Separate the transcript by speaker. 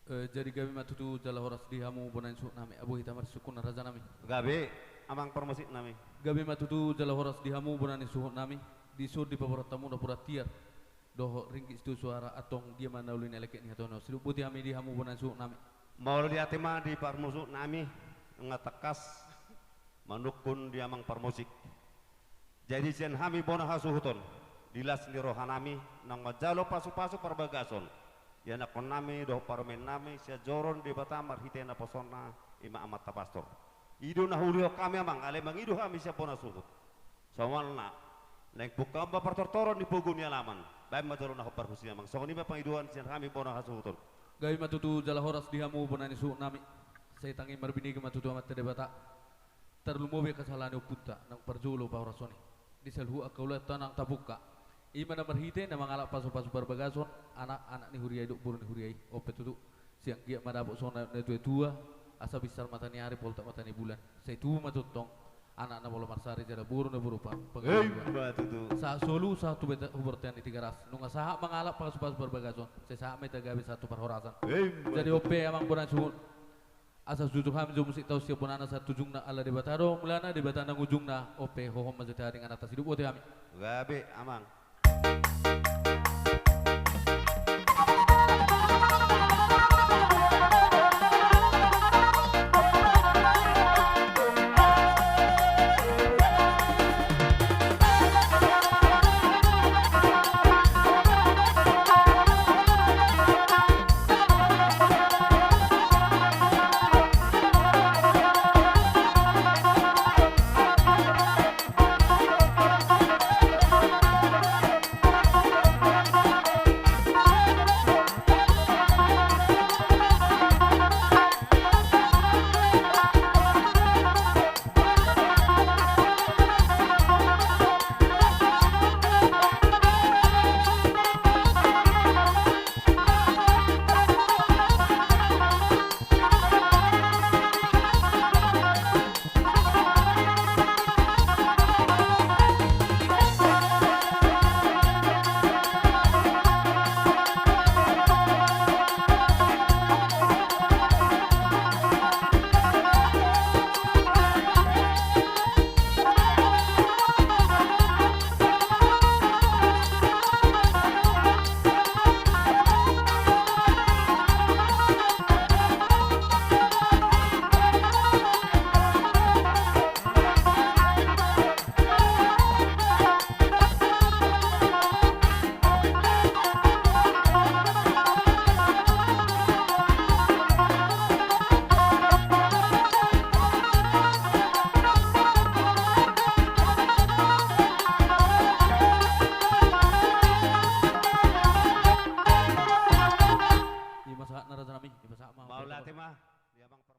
Speaker 1: Jadi kami matutu jala horas di hamu bonan su nami abu hitam sukun raja nami.
Speaker 2: Gabe amang promosi nami.
Speaker 1: Gabi matutu jala horas di hamu bonan su nami di sur di paparat tamu da pura tiar. Doh ringkis tu suara atong dia mana ulin eleket ni atono. Sidu putih kami di hamu bonan su nami.
Speaker 2: Mau di atima di parmusu nami ngatakas manukun di amang parmusik. Jadi jen hami bona hasuhuton dilas di rohanami nang majalo pasu-pasu perbagason. Ya nakon nami doh parmen nami sia joron di batamar hitena posona ima amat tapastor. Idu na hulio kami amang ale mangidu kami sia bona suhut. Sawalna neng buka ba partortoron di pugun alaman. Bae majalo na hopar husi amang. Sawani ma pangiduan sia kami bona hasuhuton.
Speaker 1: Gabi matutu jala horas di hamu bonan su nami. Saya tangi marbini ke matutu amat tedebata. Terlumobe kesalahan upunta nang perjulo pa horasoni. Di selhu akaula tanang tabuka. Ima na marhite na mangalak pasu-pasu berbagason anak-anak ni huriai duk burun huriai opet tu siang giat madabok sona na tua asa bisar mata ni hari poltak mata ni bulan saya tu matutong anak na bola marsari jara burun na burupa
Speaker 2: Batutu.
Speaker 1: sa solu satu beta hubertian di 300 nunga saha mangalak pasu-pasu berbagason saya saha meta gabe satu perhorasan jadi ope amang bonan suhun asa sujung ham jo musik tau siap bonana sa tujung na ala debatado mulana debatana ujung na ope hohom majetaring anak tas hidup ote kami
Speaker 2: Gabe amang. Mau latih mah, dia bang